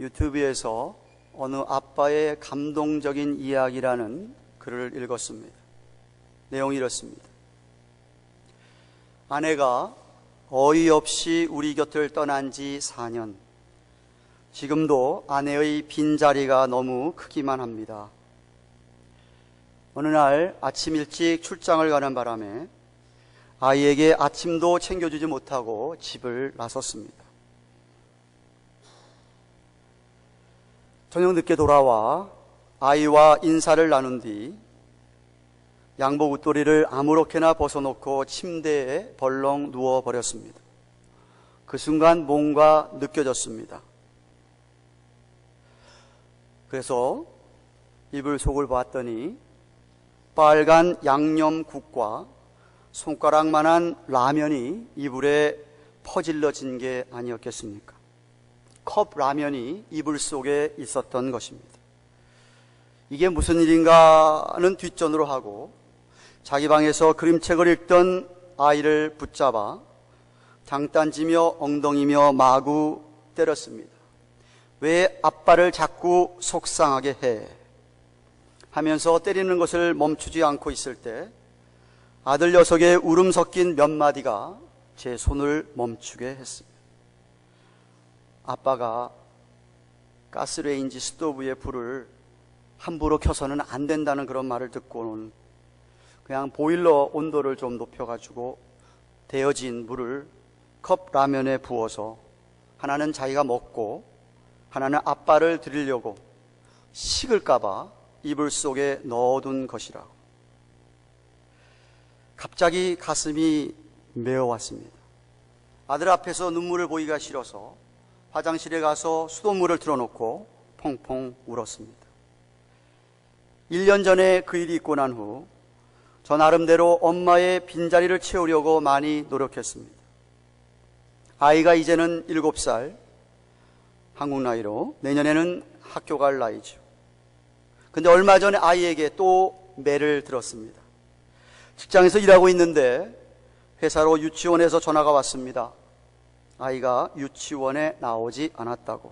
유튜브에서 어느 아빠의 감동적인 이야기라는 글을 읽었습니다. 내용이 이렇습니다. 아내가 어이없이 우리 곁을 떠난 지 4년. 지금도 아내의 빈자리가 너무 크기만 합니다. 어느 날 아침 일찍 출장을 가는 바람에 아이에게 아침도 챙겨주지 못하고 집을 나섰습니다. 저녁 늦게 돌아와 아이와 인사를 나눈 뒤 양복 웃도리를 아무렇게나 벗어놓고 침대에 벌렁 누워버렸습니다. 그 순간 뭔가 느껴졌습니다. 그래서 이불 속을 봤더니 빨간 양념국과 손가락만한 라면이 이불에 퍼질러진 게 아니었겠습니까? 컵 라면이 이불 속에 있었던 것입니다. 이게 무슨 일인가는 뒷전으로 하고 자기 방에서 그림책을 읽던 아이를 붙잡아 장단지며 엉덩이며 마구 때렸습니다. 왜 아빠를 자꾸 속상하게 해? 하면서 때리는 것을 멈추지 않고 있을 때 아들 녀석의 울음 섞인 몇 마디가 제 손을 멈추게 했습니다. 아빠가 가스레인지 스토브의 불을 함부로 켜서는 안 된다는 그런 말을 듣고는 그냥 보일러 온도를 좀 높여가지고 데워진 물을 컵 라면에 부어서 하나는 자기가 먹고 하나는 아빠를 드리려고 식을까봐 이불 속에 넣어둔 것이라고. 갑자기 가슴이 메어왔습니다. 아들 앞에서 눈물을 보이기가 싫어서 화장실에 가서 수돗물을 틀어놓고 펑펑 울었습니다. 1년 전에 그 일이 있고 난 후 저 나름대로 엄마의 빈자리를 채우려고 많이 노력했습니다. 아이가 이제는 7살, 한국 나이로 내년에는 학교 갈 나이죠. 근데 얼마 전에 아이에게 또 매를 들었습니다. 직장에서 일하고 있는데 회사로 유치원에서 전화가 왔습니다. 아이가 유치원에 나오지 않았다고.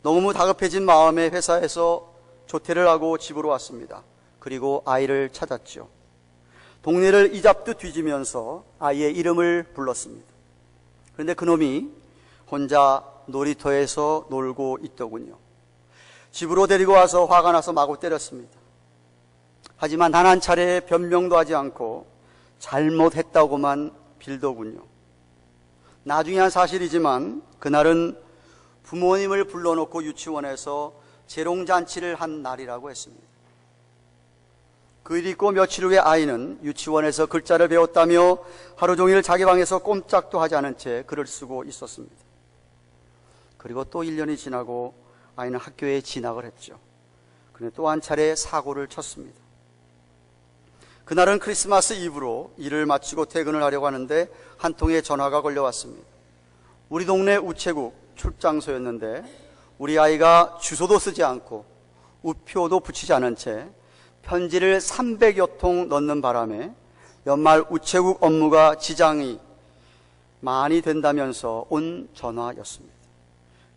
너무 다급해진 마음에 회사에서 조퇴를 하고 집으로 왔습니다. 그리고 아이를 찾았죠. 동네를 이잡듯 뒤지면서 아이의 이름을 불렀습니다. 그런데 그놈이 혼자 놀이터에서 놀고 있더군요. 집으로 데리고 와서 화가 나서 마구 때렸습니다. 하지만 단 한 차례 변명도 하지 않고 잘못했다고만 빌더군요. 나중에 한 사실이지만 그날은 부모님을 불러놓고 유치원에서 재롱잔치를 한 날이라고 했습니다. 그 일이 있고 며칠 후에 아이는 유치원에서 글자를 배웠다며 하루 종일 자기 방에서 꼼짝도 하지 않은 채 글을 쓰고 있었습니다. 그리고 또 1년이 지나고 아이는 학교에 진학을 했죠. 그런데 또 한 차례 사고를 쳤습니다. 그날은 크리스마스 이브로 일을 마치고 퇴근을 하려고 하는데 한 통의 전화가 걸려왔습니다. 우리 동네 우체국 출장소였는데 우리 아이가 주소도 쓰지 않고 우표도 붙이지 않은 채 편지를 300여 통 넣는 바람에 연말 우체국 업무가 지장이 많이 된다면서 온 전화였습니다.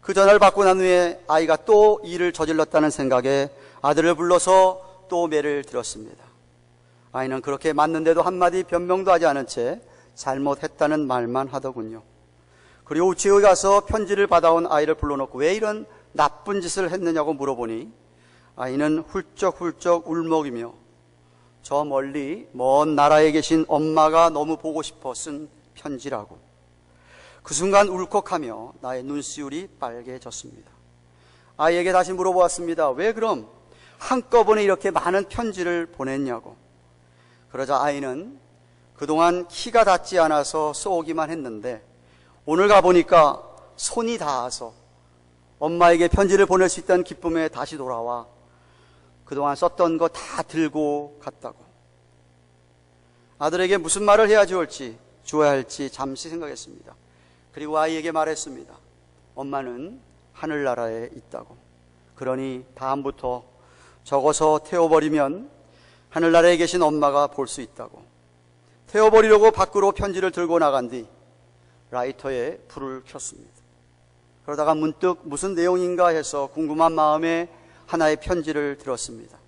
그 전화를 받고 난 후에 아이가 또 일을 저질렀다는 생각에 아들을 불러서 또 매를 들었습니다. 아이는 그렇게 맞는데도 한마디 변명도 하지 않은 채 잘못했다는 말만 하더군요. 그리고 우체국에 가서 편지를 받아온 아이를 불러놓고 왜 이런 나쁜 짓을 했느냐고 물어보니 아이는 훌쩍훌쩍 울먹이며 저 멀리 먼 나라에 계신 엄마가 너무 보고 싶어 쓴 편지라고. 그 순간 울컥하며 나의 눈시울이 빨개졌습니다. 아이에게 다시 물어보았습니다. 왜 그럼 한꺼번에 이렇게 많은 편지를 보냈냐고. 그러자 아이는 그동안 키가 닿지 않아서 쏘기만 했는데 오늘 가보니까 손이 닿아서 엄마에게 편지를 보낼 수 있다는 기쁨에 다시 돌아와 그동안 썼던 거 다 들고 갔다고. 아들에게 무슨 말을 해야 주어야 할지 잠시 생각했습니다. 그리고 아이에게 말했습니다. 엄마는 하늘나라에 있다고. 그러니 다음부터 적어서 태워버리면 하늘나라에 계신 엄마가 볼 수 있다고. 태워버리려고 밖으로 편지를 들고 나간 뒤 라이터에 불을 켰습니다. 그러다가 문득 무슨 내용인가 해서 궁금한 마음에 하나의 편지를 들었습니다.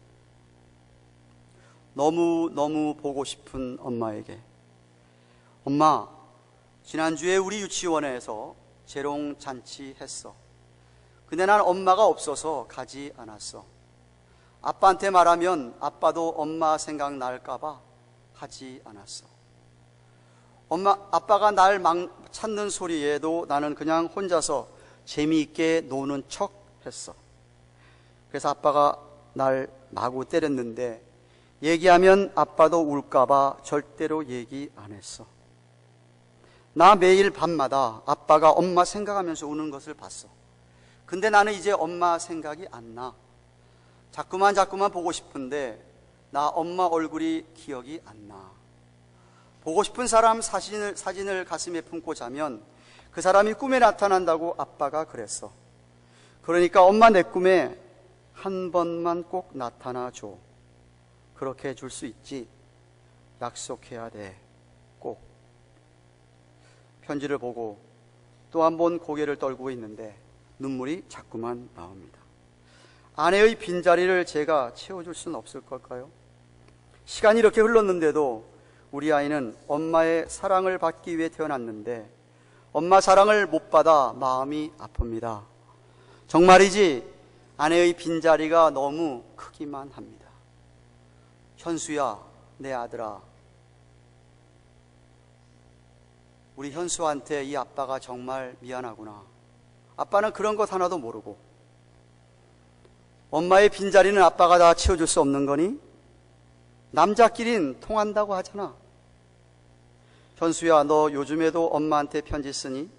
너무 보고 싶은 엄마에게. 엄마, 지난주에 우리 유치원에서 재롱잔치 했어. 근데 난 엄마가 없어서 가지 않았어. 아빠한테 말하면 아빠도 엄마 생각날까봐 하지 않았어. 아빠가 날 찾는 소리에도 나는 그냥 혼자서 재미있게 노는 척 했어. 그래서 아빠가 날 마구 때렸는데 얘기하면 아빠도 울까봐 절대로 얘기 안 했어. 나 매일 밤마다 아빠가 엄마 생각하면서 우는 것을 봤어. 근데 나는 이제 엄마 생각이 안 나. 자꾸만 보고 싶은데 나 엄마 얼굴이 기억이 안 나. 보고 싶은 사람 사진을 가슴에 품고 자면 그 사람이 꿈에 나타난다고 아빠가 그랬어. 그러니까 엄마 내 꿈에 한 번만 꼭 나타나 줘. 그렇게 해줄 수 있지. 약속해야 돼. 꼭. 편지를 보고 또 한 번 고개를 떨구고 있는데 눈물이 자꾸만 나옵니다. 아내의 빈자리를 제가 채워줄 수는 없을 걸까요? 시간이 이렇게 흘렀는데도 우리 아이는 엄마의 사랑을 받기 위해 태어났는데 엄마 사랑을 못 받아 마음이 아픕니다. 정말이지 아내의 빈자리가 너무 크기만 합니다. 현수야, 내 아들아, 우리 현수한테 이 아빠가 정말 미안하구나. 아빠는 그런 것 하나도 모르고 엄마의 빈자리는 아빠가 다 채워줄 수 없는 거니? 남자끼린 통한다고 하잖아. 현수야, 너 요즘에도 엄마한테 편지 쓰니?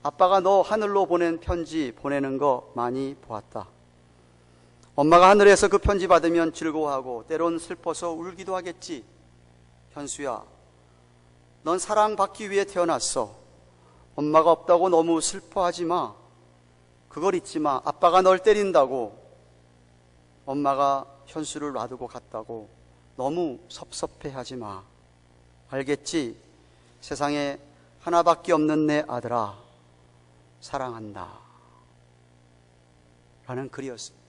아빠가 너 하늘로 보낸 편지 보내는 거 많이 보았다. 엄마가 하늘에서 그 편지 받으면 즐거워하고 때론 슬퍼서 울기도 하겠지. 현수야, 넌 사랑받기 위해 태어났어. 엄마가 없다고 너무 슬퍼하지 마. 그걸 잊지 마. 아빠가 널 때린다고, 엄마가 현수를 놔두고 갔다고 너무 섭섭해하지 마. 알겠지? 세상에 하나밖에 없는 내 아들아, 사랑한다. 라는 글이었습니다.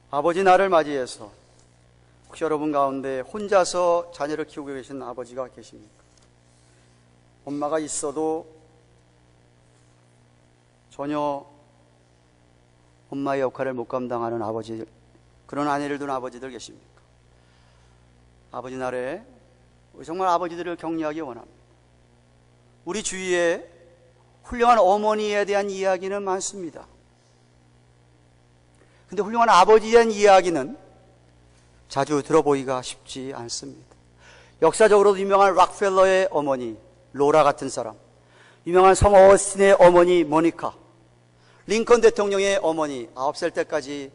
아버지 날을 맞이해서 혹시 여러분 가운데 혼자서 자녀를 키우고 계신 아버지가 계십니까? 엄마가 있어도 전혀 엄마의 역할을 못 감당하는 아버지, 그런 아내를 둔 아버지들 계십니까? 아버지 날에 정말 아버지들을 격려하기 원합니다. 우리 주위에 훌륭한 어머니에 대한 이야기는 많습니다. 근데 훌륭한 아버지에 대한 이야기는 자주 들어보기가 쉽지 않습니다. 역사적으로도 유명한 락펠러의 어머니 로라 같은 사람, 유명한 성 어스틴의 어머니 모니카, 링컨 대통령의 어머니 9살 때까지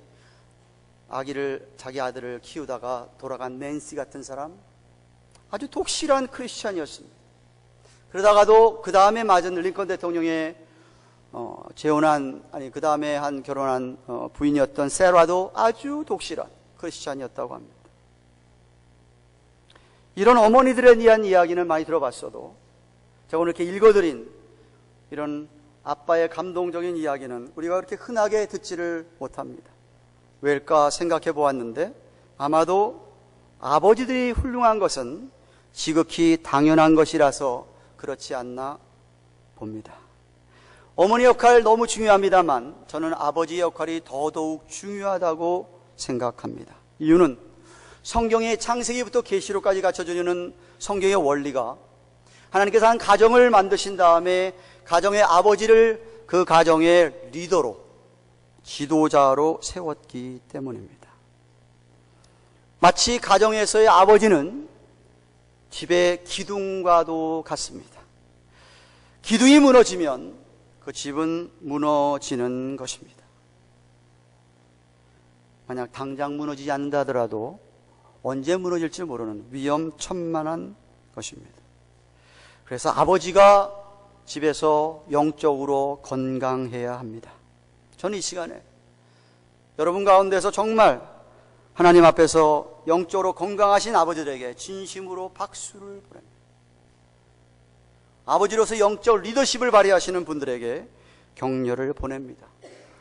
자기 아들을 키우다가 돌아간 낸시 같은 사람, 아주 독실한 크리스찬이었습니다. 그러다가도 그 다음에 맞은 링컨 대통령의 그 다음에 결혼한 부인이었던 세라도 아주 독실한 크리스찬이었다고 합니다. 이런 어머니들에 대한 이야기는 많이 들어봤어도 제가 오늘 이렇게 읽어드린 이런 아빠의 감동적인 이야기는 우리가 그렇게 흔하게 듣지를 못합니다. 왜일까 생각해 보았는데 아마도 아버지들이 훌륭한 것은 지극히 당연한 것이라서 그렇지 않나 봅니다. 어머니 역할 너무 중요합니다만 저는 아버지의 역할이 더더욱 중요하다고 생각합니다. 이유는 성경의 창세기부터 계시록까지 갖춰주는 성경의 원리가 하나님께서 한 가정을 만드신 다음에 가정의 아버지를 그 가정의 리더로, 지도자로 세웠기 때문입니다. 마치 가정에서의 아버지는 집의 기둥과도 같습니다. 기둥이 무너지면 그 집은 무너지는 것입니다. 만약 당장 무너지지 않는다 하더라도 언제 무너질지 모르는 위험천만한 것입니다. 그래서 아버지가 집에서 영적으로 건강해야 합니다. 저는 이 시간에 여러분 가운데서 정말 하나님 앞에서 영적으로 건강하신 아버지들에게 진심으로 박수를 보냅니다. 아버지로서 영적 리더십을 발휘하시는 분들에게 격려를 보냅니다.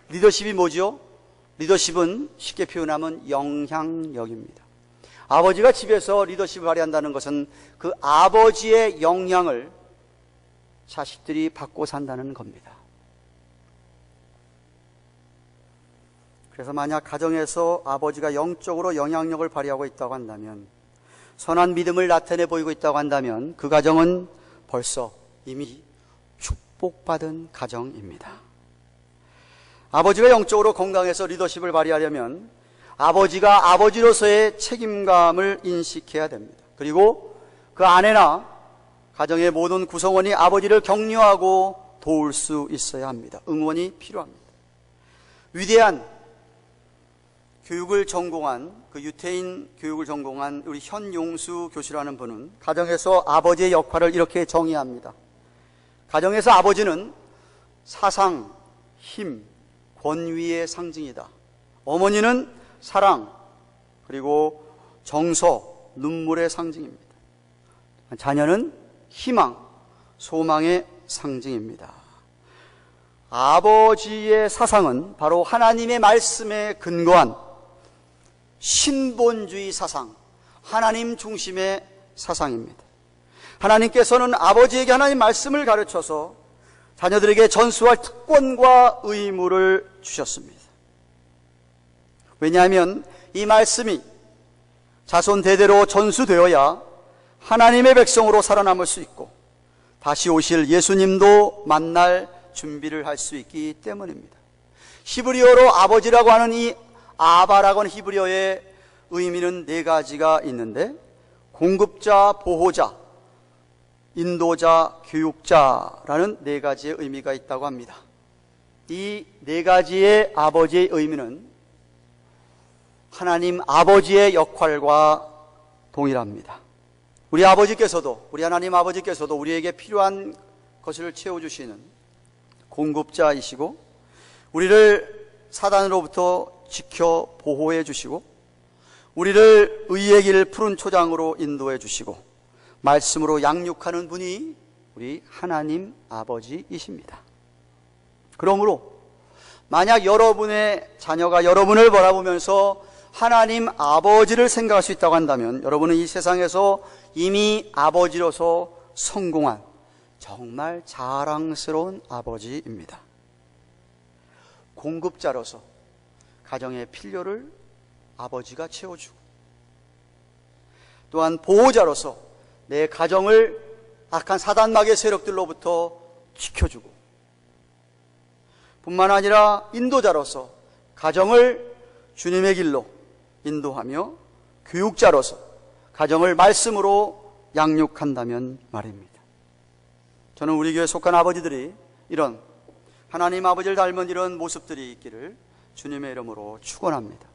리더십이 뭐죠? 리더십은 쉽게 표현하면 영향력입니다. 아버지가 집에서 리더십을 발휘한다는 것은 그 아버지의 영향을 자식들이 받고 산다는 겁니다. 그래서 만약 가정에서 아버지가 영적으로 영향력을 발휘하고 있다고 한다면, 선한 믿음을 나타내 보이고 있다고 한다면 그 가정은 벌써 이미 축복받은 가정입니다. 아버지가 영적으로 건강해서 리더십을 발휘하려면 아버지가 아버지로서의 책임감을 인식해야 됩니다. 그리고 그 아내나 가정의 모든 구성원이 아버지를 격려하고 도울 수 있어야 합니다. 응원이 필요합니다. 위대한 교육을 전공한, 그 유태인 교육을 전공한 우리 현용수 교수라는 분은 가정에서 아버지의 역할을 이렇게 정의합니다. 가정에서 아버지는 사상, 힘, 권위의 상징이다. 어머니는 사랑, 그리고 정서, 눈물의 상징입니다. 자녀는 희망, 소망의 상징입니다. 아버지의 사상은 바로 하나님의 말씀에 근거한 신본주의 사상, 하나님 중심의 사상입니다. 하나님께서는 아버지에게 하나님 말씀을 가르쳐서 자녀들에게 전수할 특권과 의무를 주셨습니다. 왜냐하면 이 말씀이 자손 대대로 전수되어야 하나님의 백성으로 살아남을 수 있고 다시 오실 예수님도 만날 준비를 할 수 있기 때문입니다. 히브리어로 아버지라고 하는 이 아바라고 하는 히브리어의 의미는 네 가지가 있는데, 공급자, 보호자, 인도자, 교육자라는 네 가지의 의미가 있다고 합니다. 이 네 가지의 아버지의 의미는 하나님 아버지의 역할과 동일합니다. 우리 아버지께서도, 우리 하나님 아버지께서도 우리에게 필요한 것을 채워주시는 공급자이시고, 우리를 사단으로부터 지켜 보호해 주시고, 우리를 의의 길 푸른 초장으로 인도해 주시고, 말씀으로 양육하는 분이 우리 하나님 아버지이십니다. 그러므로 만약 여러분의 자녀가 여러분을 바라보면서 하나님 아버지를 생각할 수 있다고 한다면 여러분은 이 세상에서 이미 아버지로서 성공한 정말 자랑스러운 아버지입니다. 공급자로서 가정의 필요를 아버지가 채워주고, 또한 보호자로서 내 가정을 악한 사단마귀의 세력들로부터 지켜주고, 뿐만 아니라 인도자로서 가정을 주님의 길로 인도하며 교육자로서 가정을 말씀으로 양육한다면 말입니다. 저는 우리 교회에 속한 아버지들이 이런 하나님 아버지를 닮은 이런 모습들이 있기를 주님의 이름으로 축원합니다.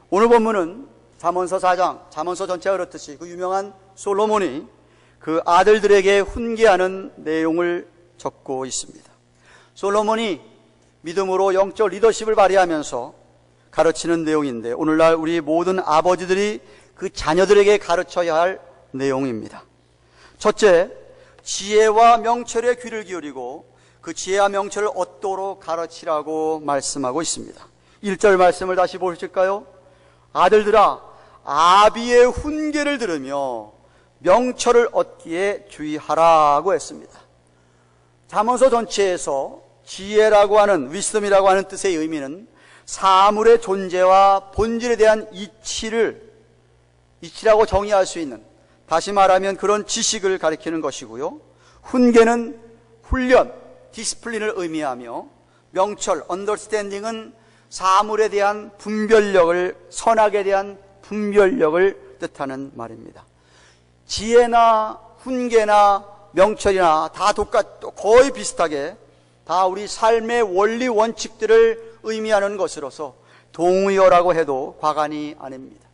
오늘 본문은 잠언서 4장, 잠언서 전체가 그렇듯이 그 유명한 솔로몬이 그 아들들에게 훈계하는 내용을 적고 있습니다. 솔로몬이 믿음으로 영적 리더십을 발휘하면서 가르치는 내용인데, 오늘날 우리 모든 아버지들이 그 자녀들에게 가르쳐야 할 내용입니다. 첫째, 지혜와 명철에 귀를 기울이고 그 지혜와 명철을 얻도록 가르치라고 말씀하고 있습니다. 1절 말씀을 다시 보실까요? 아들들아, 아비의 훈계를 들으며 명철을 얻기에 주의하라고 했습니다. 잠언서 전체에서 지혜라고 하는, 위스덤이라고 하는 뜻의 의미는 사물의 존재와 본질에 대한 이치라고 정의할 수 있는, 다시 말하면 그런 지식을 가리키는 것이고요. 훈계는 훈련, 디스플린을 의미하며, 명철, 언더스탠딩은 사물에 대한 분별력을, 선악에 대한 분별력을 뜻하는 말입니다. 지혜나 훈계나 명철이나 다 거의 비슷하게 다 우리 삶의 원리 원칙들을 의미하는 것으로서 동의어라고 해도 과간이 아닙니다.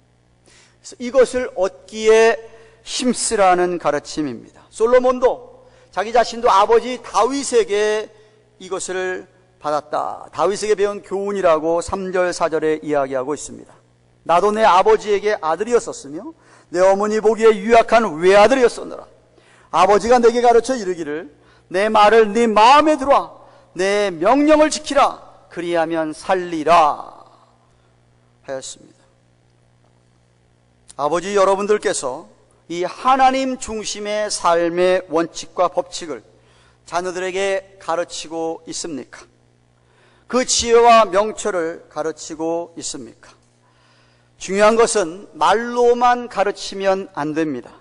그래서 이것을 얻기에 힘쓰라는 가르침입니다. 솔로몬도 자기 자신도 아버지 다윗에게 이것을 받았다, 다윗에게 배운 교훈이라고 3절 4절에 이야기하고 있습니다. 나도 내 아버지에게 아들이었었으며 내 어머니 보기에 유약한 외아들이었었노라. 아버지가 내게 가르쳐 이르기를 내 말을 네 마음에 들어와 내 명령을 지키라 그리하면 살리라 하였습니다. 아버지, 여러분들께서 이 하나님 중심의 삶의 원칙과 법칙을 자녀들에게 가르치고 있습니까? 그 지혜와 명철을 가르치고 있습니까? 중요한 것은 말로만 가르치면 안 됩니다.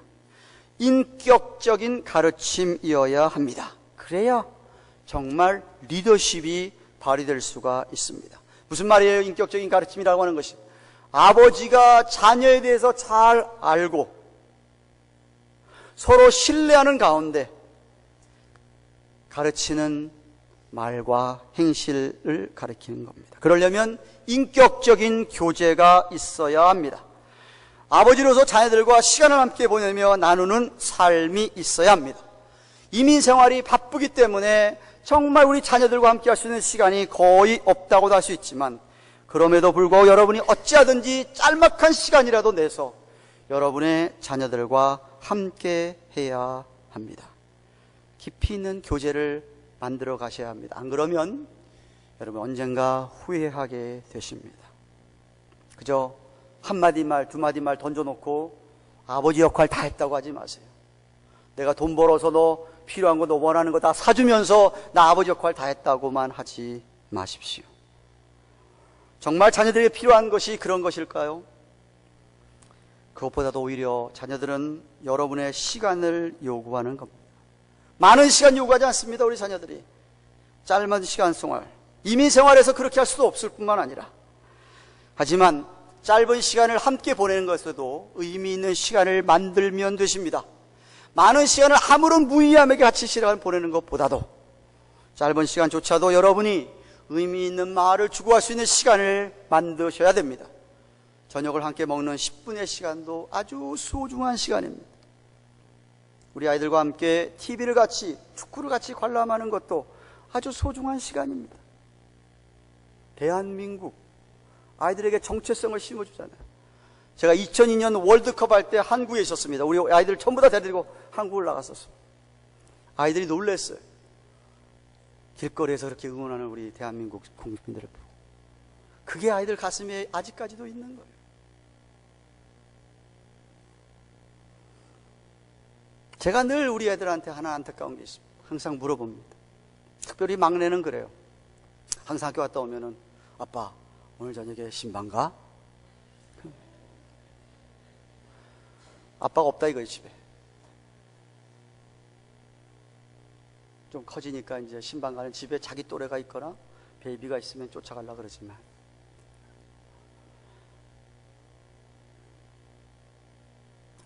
인격적인 가르침이어야 합니다. 그래야 정말 리더십이 발휘될 수가 있습니다. 무슨 말이에요? 인격적인 가르침이라고 하는 것이 아버지가 자녀에 대해서 잘 알고 서로 신뢰하는 가운데 가르치는 말과 행실을 가르치는 겁니다. 그러려면 인격적인 교제가 있어야 합니다. 아버지로서 자녀들과 시간을 함께 보내며 나누는 삶이 있어야 합니다. 이민 생활이 바쁘기 때문에 정말 우리 자녀들과 함께 할 수 있는 시간이 거의 없다고도 할 수 있지만, 그럼에도 불구하고 여러분이 어찌하든지 짤막한 시간이라도 내서 여러분의 자녀들과 함께 해야 합니다. 깊이 있는 교제를 만들어 가셔야 합니다. 안 그러면 여러분 언젠가 후회하게 되십니다. 그저 한마디 말, 두마디 말 던져놓고 아버지 역할 다 했다고 하지 마세요. 내가 돈 벌어서 너 필요한 거, 너 원하는 거 다 사주면서 나 아버지 역할 다 했다고만 하지 마십시오. 정말 자녀들에게 필요한 것이 그런 것일까요? 그것보다도 오히려 자녀들은 여러분의 시간을 요구하는 겁니다. 많은 시간 요구하지 않습니다. 우리 자녀들이 짧은 시간 생활, 이민 생활에서 그렇게 할 수도 없을 뿐만 아니라, 하지만 짧은 시간을 함께 보내는 것에도 의미 있는 시간을 만들면 되십니다. 많은 시간을 아무런 무의미함에게 같이 시간을 보내는 것보다도 짧은 시간조차도 여러분이 의미 있는 말을 주고할 수 있는 시간을 만드셔야 됩니다. 저녁을 함께 먹는 10분의 시간도 아주 소중한 시간입니다. 우리 아이들과 함께 TV를 같이, 축구를 같이 관람하는 것도 아주 소중한 시간입니다. 대한민국, 아이들에게 정체성을 심어주잖아요. 제가 2002년 월드컵 할 때 한국에 있었습니다. 우리 아이들 전부 다 데리고 한국을 나갔었어요. 아이들이 놀랐어요. 길거리에서 그렇게 응원하는 우리 대한민국 국민들을 보고. 그게 아이들 가슴에 아직까지도 있는 거예요. 제가 늘 우리 애들한테 하나 안타까운 게 있습니다. 항상 물어봅니다. 특별히 막내는 그래요. 항상 학교 갔다 오면은, 아빠 오늘 저녁에 신방 가? 아빠가 없다 이거예요. 집에 좀 커지니까 이제 신방 가는, 집에 자기 또래가 있거나 베이비가 있으면 쫓아가려고 그러지만,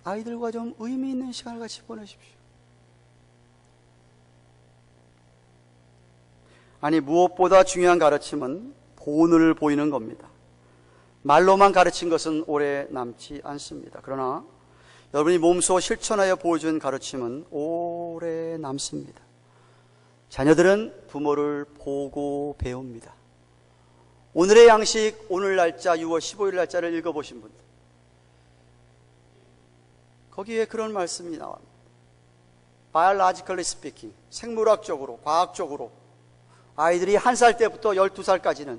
아이들과 좀 의미 있는 시간을 같이 보내십시오. 아니, 무엇보다 중요한 가르침은 본을 보이는 겁니다. 말로만 가르친 것은 오래 남지 않습니다. 그러나 여러분이 몸소 실천하여 보여준 가르침은 오래 남습니다. 자녀들은 부모를 보고 배웁니다. 오늘의 양식, 오늘 날짜 6월 15일 날짜를 읽어보신 분들, 거기에 그런 말씀이 나옵니다. Biologically speaking, 생물학적으로, 과학적으로 아이들이 1살 때부터 12살까지는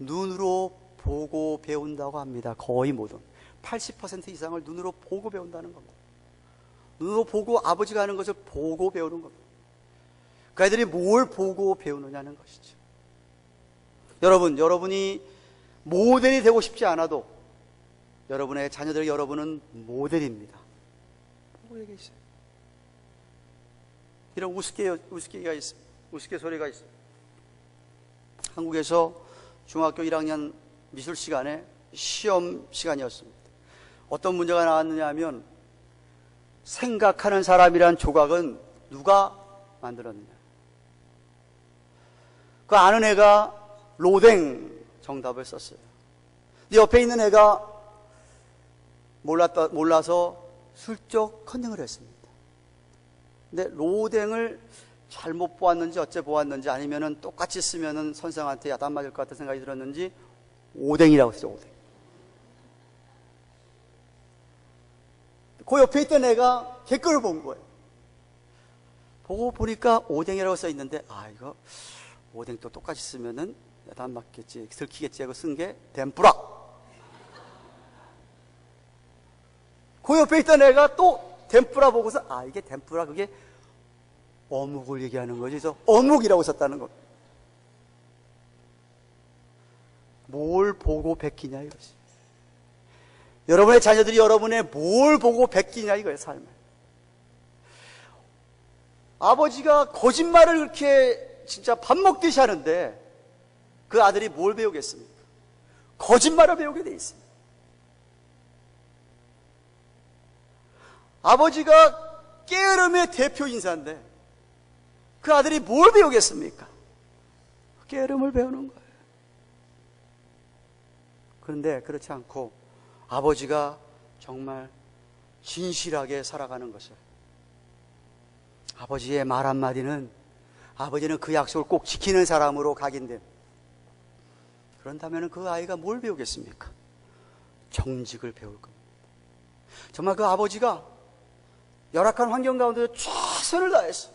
눈으로 보고 배운다고 합니다. 거의 모든 80% 이상을 눈으로 보고 배운다는 겁니다. 눈으로 보고, 아버지가 하는 것을 보고 배우는 겁니다. 그 아이들이 뭘 보고 배우느냐는 것이죠. 여러분이 모델이 되고 싶지 않아도 여러분의 자녀들에게 여러분은 모델입니다. 보고 얘기했어요. 이런 우스갯소리가 있어요. 한국에서 중학교 1학년 미술 시간에 시험 시간이었습니다. 어떤 문제가 나왔느냐 하면, 생각하는 사람이란 조각은 누가 만들었느냐. 그 아는 애가 로댕 정답을 썼어요. 근데 옆에 있는 애가 몰라서 슬쩍 컨닝을 했습니다. 근데 로댕을 잘못 보았는지 어째 보았는지, 아니면은 똑같이 쓰면은 선생한테 야단 맞을 것 같은 생각이 들었는지 오뎅이라고 했어요. 오뎅. 그 옆에 있던 애가 걔 거를 본 거예요. 보고 보니까 오뎅이라고 써 있는데, 이거 오뎅도 똑같이 쓰면은 안 맞겠지, 들키겠지 하고 쓴 게 덴뿌라. 그 옆에 있던 애가 또 덴뿌라 보고서, 이게 덴뿌라, 그게 어묵을 얘기하는 거지. 그래서 어묵이라고 썼다는 거. 뭘 보고 베끼냐 이거지. 여러분의 자녀들이 여러분의 뭘 보고 베끼냐 이거예요, 삶을. 아버지가 거짓말을 그렇게 진짜 밥 먹듯이 하는데 그 아들이 뭘 배우겠습니까? 거짓말을 배우게 돼 있습니다. 아버지가 게으름의 대표 인사인데 그 아들이 뭘 배우겠습니까? 게으름을 배우는 거예요. 그런데 그렇지 않고 아버지가 정말 진실하게 살아가는 것을, 아버지의 말 한마디는, 아버지는 그 약속을 꼭 지키는 사람으로 각인된, 그런다면 그 아이가 뭘 배우겠습니까? 정직을 배울 겁니다. 정말 그 아버지가 열악한 환경 가운데 최선을 다해서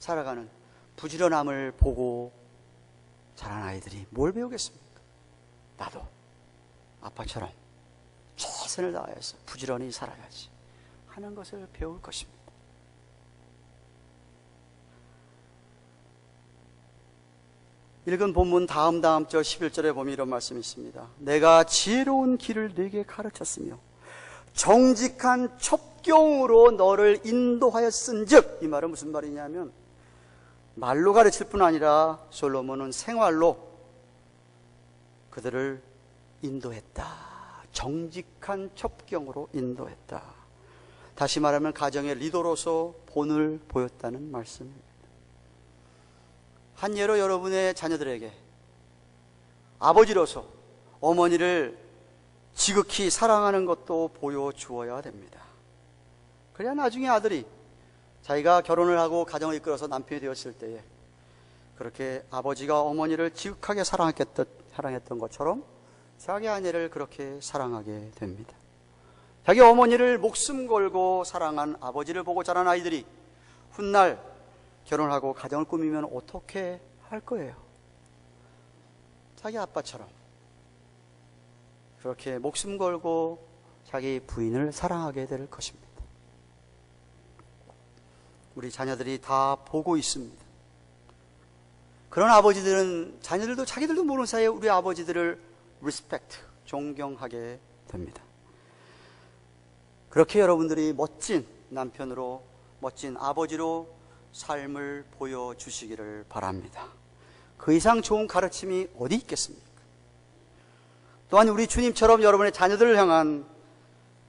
살아가는 부지런함을 보고 자란 아이들이 뭘 배우겠습니까? 나도 아빠처럼 최선을 다해서 부지런히 살아야지 하는 것을 배울 것입니다. 읽은 본문 다음 절 11절에 보면 이런 말씀이 있습니다. 내가 지혜로운 길을 네게 가르쳤으며 정직한 첩경으로 너를 인도하였은즉, 이 말은 무슨 말이냐면 말로 가르칠 뿐 아니라 솔로몬은 생활로 그들을 인도했다. 정직한 첩경으로 인도했다. 다시 말하면 가정의 리더로서 본을 보였다는 말씀입니다. 한 예로 여러분의 자녀들에게 아버지로서 어머니를 지극히 사랑하는 것도 보여주어야 됩니다. 그래야 나중에 아들이 자기가 결혼을 하고 가정을 이끌어서 남편이 되었을 때에 그렇게 아버지가 어머니를 지극하게 사랑했던 것처럼 자기 아내를 그렇게 사랑하게 됩니다. 자기 어머니를 목숨 걸고 사랑한 아버지를 보고 자란 아이들이 훗날 결혼하고 가정을 꾸미면 어떻게 할 거예요? 자기 아빠처럼 그렇게 목숨 걸고 자기 부인을 사랑하게 될 것입니다. 우리 자녀들이 다 보고 있습니다. 그런 아버지들은 자녀들도 자기들도 모르는 사이에 우리 아버지들을 리스펙트, 존경하게 됩니다. 그렇게 여러분들이 멋진 남편으로, 멋진 아버지로 삶을 보여주시기를 바랍니다. 그 이상 좋은 가르침이 어디 있겠습니까? 또한 우리 주님처럼 여러분의 자녀들을 향한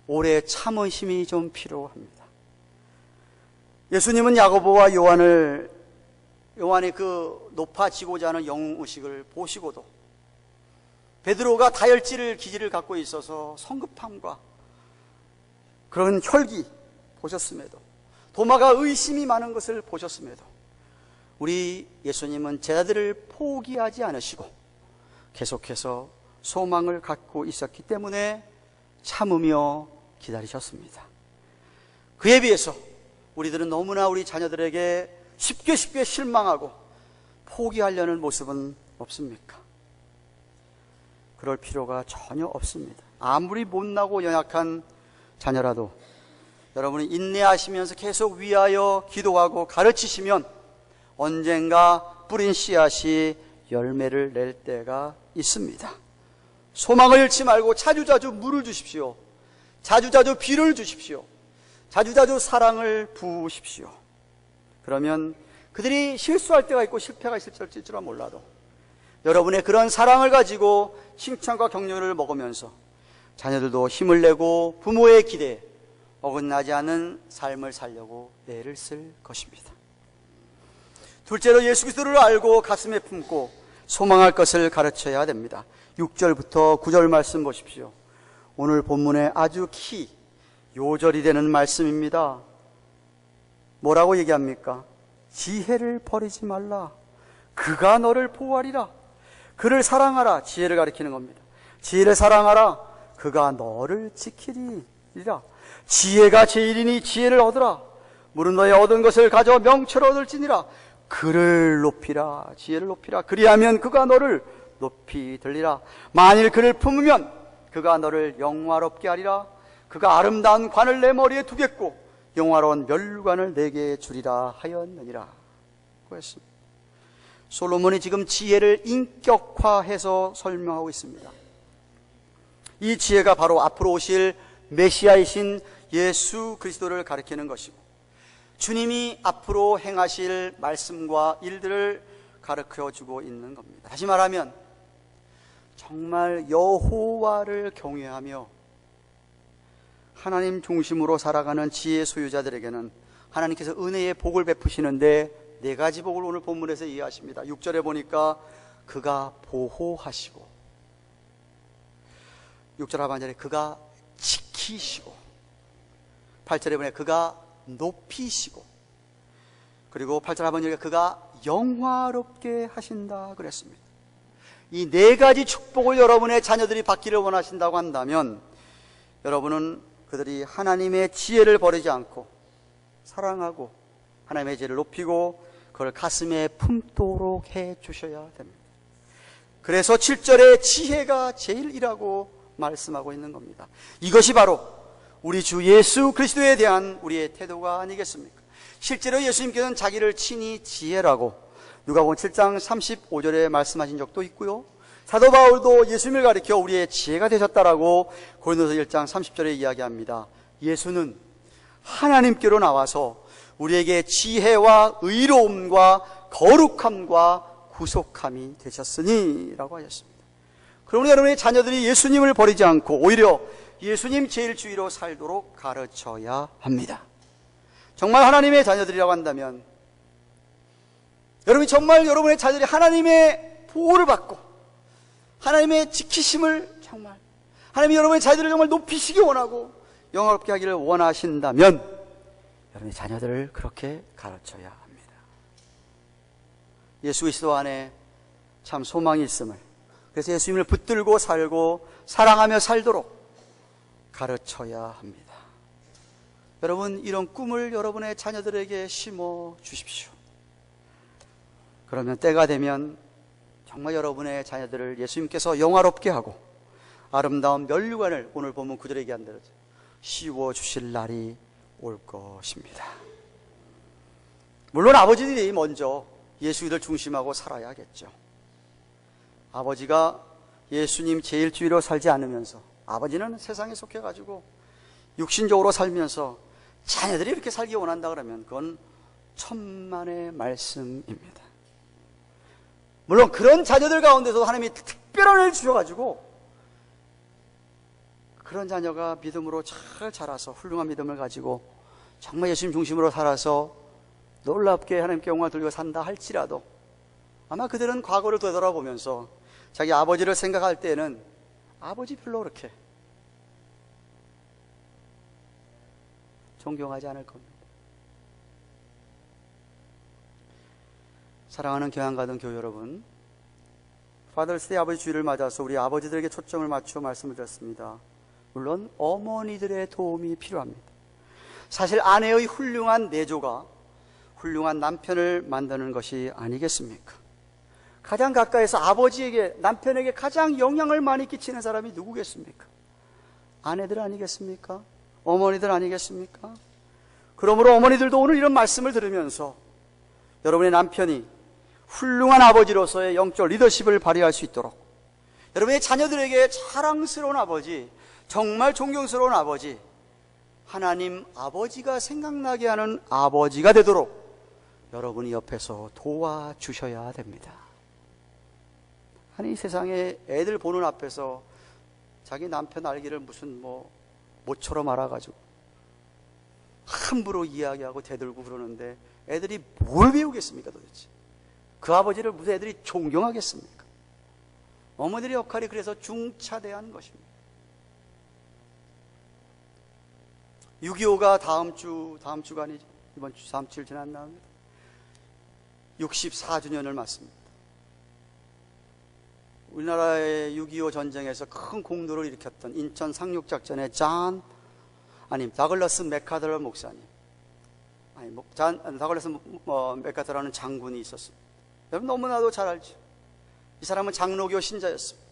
오래 참으심이 좀 필요합니다. 예수님은 야고보와 요한의 그 높아지고자 하는 영웅의식을 보시고도 베드로가 다혈질 기질을 갖고 있어서 성급함과 그런 혈기 보셨음에도, 도마가 의심이 많은 것을 보셨음에도 우리 예수님은 제자들을 포기하지 않으시고 계속해서 소망을 갖고 있었기 때문에 참으며 기다리셨습니다. 그에 비해서 우리들은 너무나 우리 자녀들에게 쉽게 실망하고 포기하려는 모습은 없습니까? 그럴 필요가 전혀 없습니다. 아무리 못나고 연약한 자녀라도 여러분이 인내하시면서 계속 위하여 기도하고 가르치시면 언젠가 뿌린 씨앗이 열매를 낼 때가 있습니다. 소망을 잃지 말고 자주자주 물을 주십시오. 자주자주 비를 주십시오. 자주자주 사랑을 부으십시오. 그러면 그들이 실수할 때가 있고 실패가 있을지라 몰라도 여러분의 그런 사랑을 가지고 칭찬과 격려를 먹으면서 자녀들도 힘을 내고 부모의 기대에 어긋나지 않은 삶을 살려고 애를 쓸 것입니다. 둘째로 예수 그리스도를 알고 가슴에 품고 소망할 것을 가르쳐야 됩니다. 6절부터 9절 말씀 보십시오. 오늘 본문의 아주 요절이 되는 말씀입니다. 뭐라고 얘기합니까? 지혜를 버리지 말라. 그가 너를 보호하리라. 그를 사랑하라. 지혜를 가리키는 겁니다. 지혜를 사랑하라. 그가 너를 지키리라. 지혜가 제일이니 지혜를 얻으라. 물은 너의 얻은 것을 가져 명철을 얻을지니라. 그를 높이라. 지혜를 높이라. 그리하면 그가 너를 높이 들리라. 만일 그를 품으면 그가 너를 영화롭게 하리라. 그가 아름다운 관을 내 머리에 두겠고 영화로운 멸관을 내게 주리라 하였느니라. 그랬습니다. 솔로몬이 지금 지혜를 인격화해서 설명하고 있습니다. 이 지혜가 바로 앞으로 오실 메시아이신 예수 그리스도를 가리키는 것이고, 주님이 앞으로 행하실 말씀과 일들을 가르쳐주고 있는 겁니다. 다시 말하면 정말 여호와를 경외하며 하나님 중심으로 살아가는 지혜 소유자들에게는 하나님께서 은혜의 복을 베푸시는데 네 가지 복을 오늘 본문에서 이해하십니다. 6절에 보니까 그가 보호하시고, 6절 하반절에 그가 지키시고, 8절에 보니까 그가 높이시고, 그리고 8절 하반절에 그가 영화롭게 하신다 그랬습니다. 이 네 가지 축복을 여러분의 자녀들이 받기를 원하신다고 한다면 여러분은 그들이 하나님의 지혜를 버리지 않고 사랑하고 하나님의 지혜를 높이고 그걸 가슴에 품도록 해 주셔야 됩니다. 그래서 7절에 지혜가 제일이라고 말씀하고 있는 겁니다. 이것이 바로 우리 주 예수 그리스도에 대한 우리의 태도가 아니겠습니까? 실제로 예수님께서는 자기를 친히 지혜라고 누가복음 7장 35절에 말씀하신 적도 있고요, 사도 바울도 예수님을 가리켜 우리의 지혜가 되셨다라고 고린도서 1장 30절에 이야기합니다. 예수는 하나님께로 나와서 우리에게 지혜와 의로움과 거룩함과 구속함이 되셨으니 라고 하셨습니다. 그러므로 여러분의 자녀들이 예수님을 버리지 않고 오히려 예수님 제일주의로 살도록 가르쳐야 합니다. 정말 하나님의 자녀들이라고 한다면 여러분이 정말 여러분의 자녀들이 하나님의 보호를 받고 하나님의 지키심을 정말 하나님이 여러분의 자녀들을 정말 높이시기 원하고 영화롭게 하기를 원하신다면 여러분의 자녀들을 그렇게 가르쳐야 합니다. 예수 그리스도 안에 참 소망이 있음을, 그래서 예수님을 붙들고 살고 사랑하며 살도록 가르쳐야 합니다. 여러분, 이런 꿈을 여러분의 자녀들에게 심어 주십시오. 그러면 때가 되면 정말 여러분의 자녀들을 예수님께서 영화롭게 하고 아름다운 면류관을 오늘 본문 9절에 얘기한 대로 씌워주실 날이 올 것입니다. 물론 아버지들이 먼저 예수를 중심하고 살아야겠죠. 아버지가 예수님 제일주의로 살지 않으면서 아버지는 세상에 속해가지고 육신적으로 살면서 자녀들이 이렇게 살기 원한다 그러면 그건 천만의 말씀입니다. 물론 그런 자녀들 가운데서 하나님이 특별한 은혜를 주셔가지고 그런 자녀가 믿음으로 잘 자라서 훌륭한 믿음을 가지고 정말 예수님 중심으로 살아서 놀랍게 하나님께 영광을 돌리고 산다 할지라도 아마 그들은 과거를 되돌아보면서 자기 아버지를 생각할 때는 아버지 별로 그렇게 존경하지 않을 겁니다. 사랑하는 교양가든 교회 여러분, 파더스데이 아버지 주일을 맞아서 우리 아버지들에게 초점을 맞추어 말씀을 드렸습니다. 물론 어머니들의 도움이 필요합니다. 사실 아내의 훌륭한 내조가 훌륭한 남편을 만드는 것이 아니겠습니까? 가장 가까이서 아버지에게, 남편에게 가장 영향을 많이 끼치는 사람이 누구겠습니까? 아내들 아니겠습니까? 어머니들 아니겠습니까? 그러므로 어머니들도 오늘 이런 말씀을 들으면서 여러분의 남편이 훌륭한 아버지로서의 영적 리더십을 발휘할 수 있도록, 여러분의 자녀들에게 자랑스러운 아버지, 정말 존경스러운 아버지, 하나님 아버지가 생각나게 하는 아버지가 되도록 여러분이 옆에서 도와주셔야 됩니다. 아니, 이 세상에 애들 보는 앞에서 자기 남편 알기를 무슨 모처럼 알아가지고 함부로 이야기하고 대들고 그러는데 애들이 뭘 배우겠습니까 도대체? 그 아버지를 무슨 애들이 존경하겠습니까? 어머니의 역할이 그래서 중차대한 것입니다. 6.25가 다음 주가 아니죠. 이번 주, 다음 주일 지난 다음에 64주년을 맞습니다. 우리나라의 6.25 전쟁에서 큰 공로를 일으켰던 인천 상륙작전의 존 아니, 다글러스 맥카더 목사님, 아니, 다글러스 맥카더라는 장군이 있었습니다. 여러분 너무나도 잘 알죠. 이 사람은 장로교 신자였습니다.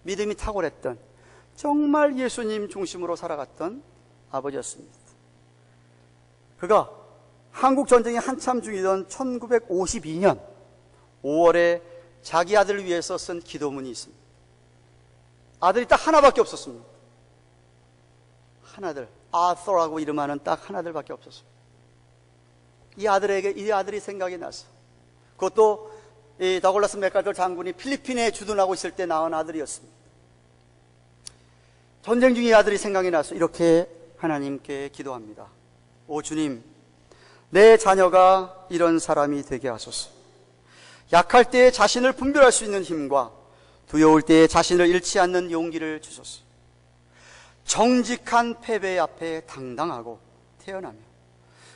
믿음이 탁월했던, 정말 예수님 중심으로 살아갔던 아버지였습니다. 그가 한국 전쟁이 한참 중이던 1952년 5월에 자기 아들을 위해서 쓴 기도문이 있습니다. 아들이 딱 하나밖에 없었습니다. 하나들, 아서라고 이름하는 딱 하나들밖에 없었습니다. 이 아들이 생각이 났어. 그것도 이 다글라스 맥카더 장군이 필리핀에 주둔하고 있을 때 낳은 아들이었습니다. 전쟁 중에 아들이 생각이 나서 이렇게 하나님께 기도합니다. 오 주님, 내 자녀가 이런 사람이 되게 하소서. 약할 때에 자신을 분별할 수 있는 힘과 두려울 때에 자신을 잃지 않는 용기를 주소서. 정직한 패배 앞에 당당하고 태어나며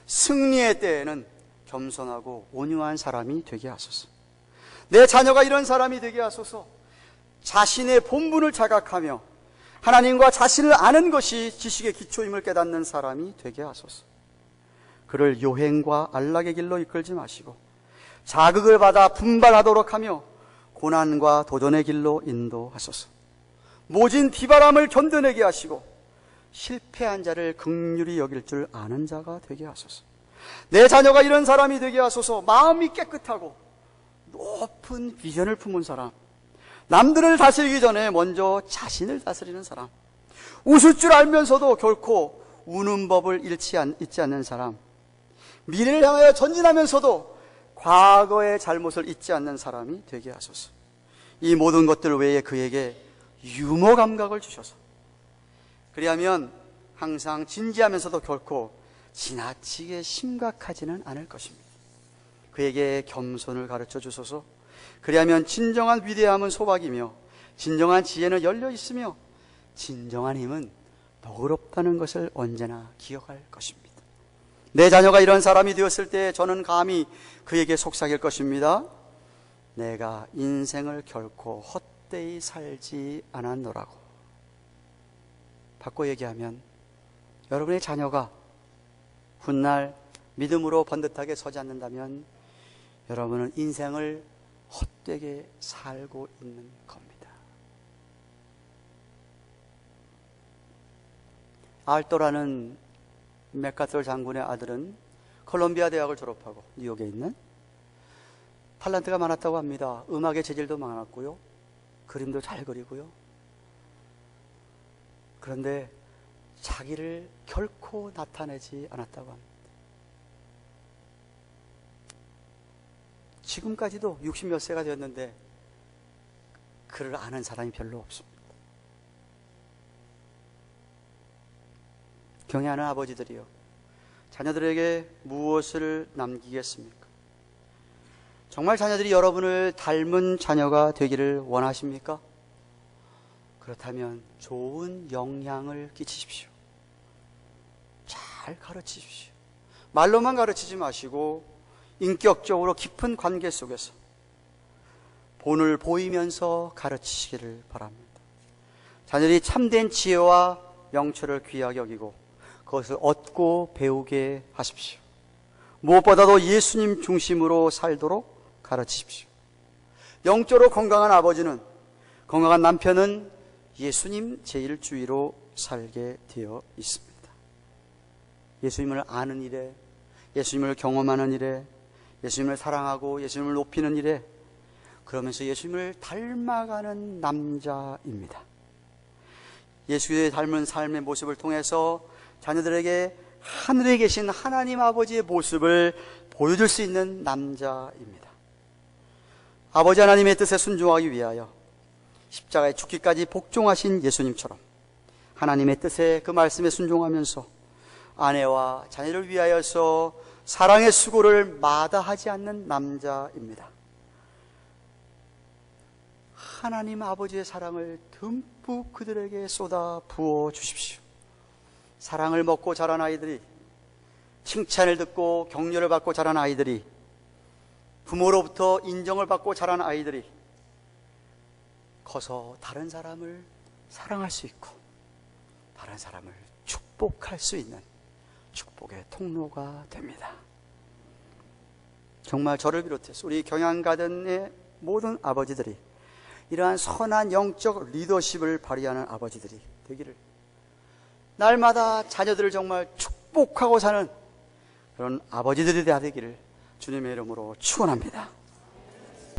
승리의 때에는 겸손하고 온유한 사람이 되게 하소서. 내 자녀가 이런 사람이 되게 하소서. 자신의 본분을 자각하며 하나님과 자신을 아는 것이 지식의 기초임을 깨닫는 사람이 되게 하소서. 그를 요행과 안락의 길로 이끌지 마시고 자극을 받아 분발하도록 하며 고난과 도전의 길로 인도하소서. 모진 비바람을 견뎌내게 하시고 실패한 자를 긍휼히 여길 줄 아는 자가 되게 하소서. 내 자녀가 이런 사람이 되게 하소서. 마음이 깨끗하고 높은 비전을 품은 사람, 남들을 다스리기 전에 먼저 자신을 다스리는 사람, 웃을 줄 알면서도 결코 우는 법을 잊지 않는 사람, 미래를 향하여 전진하면서도 과거의 잘못을 잊지 않는 사람이 되게 하소서. 이 모든 것들 외에 그에게 유머 감각을 주셔서 그리하면 항상 진지하면서도 결코 지나치게 심각하지는 않을 것입니다. 그에게 겸손을 가르쳐 주소서. 그리하면 진정한 위대함은 소박이며 진정한 지혜는 열려 있으며 진정한 힘은 너그럽다는 것을 언제나 기억할 것입니다. 내 자녀가 이런 사람이 되었을 때 저는 감히 그에게 속삭일 것입니다. 내가 인생을 결코 헛되이 살지 않았노라고. 바꿔 얘기하면 여러분의 자녀가 훗날 믿음으로 번듯하게 서지 않는다면 여러분은 인생을 헛되게 살고 있는 겁니다. 알토라는 맥카터 장군의 아들은 콜롬비아 대학을 졸업하고 뉴욕에 있는 탤런트가 많았다고 합니다. 음악의 재질도 많았고요, 그림도 잘 그리고요. 그런데 자기를 결코 나타내지 않았다고 합니다. 지금까지도 60몇 세가 되었는데 그를 아는 사람이 별로 없습니다. 경애하는 아버지들이요, 자녀들에게 무엇을 남기겠습니까? 정말 자녀들이 여러분을 닮은 자녀가 되기를 원하십니까? 그렇다면 좋은 영향을 끼치십시오. 잘 가르치십시오. 말로만 가르치지 마시고 인격적으로 깊은 관계 속에서 본을 보이면서 가르치시기를 바랍니다. 자녀들이 참된 지혜와 명철을 귀하게 여기고 그것을 얻고 배우게 하십시오. 무엇보다도 예수님 중심으로 살도록 가르치십시오. 영적으로 건강한 아버지는, 건강한 남편은 예수님 제1주의로 살게 되어 있습니다. 예수님을 아는 일에, 예수님을 경험하는 일에, 예수님을 사랑하고 예수님을 높이는 일에, 그러면서 예수님을 닮아가는 남자입니다. 예수의 닮은 삶의 모습을 통해서 자녀들에게 하늘에 계신 하나님 아버지의 모습을 보여줄 수 있는 남자입니다. 아버지 하나님의 뜻에 순종하기 위하여 십자가에 죽기까지 복종하신 예수님처럼 하나님의 뜻에, 그 말씀에 순종하면서 아내와 자녀를 위하여서 사랑의 수고를 마다하지 않는 남자입니다. 하나님 아버지의 사랑을 듬뿍 그들에게 쏟아 부어 주십시오. 사랑을 먹고 자란 아이들이, 칭찬을 듣고 격려를 받고 자란 아이들이, 부모로부터 인정을 받고 자란 아이들이 커서 다른 사람을 사랑할 수 있고 다른 사람을 축복할 축복할 수 있는 축복의 통로가 됩니다. 정말 저를 비롯해서 우리 경양가든의 모든 아버지들이 이러한 선한 영적 리더십을 발휘하는 아버지들이 되기를, 날마다 자녀들을 정말 축복하고 사는 그런 아버지들이 되기를 주님의 이름으로 축원합니다.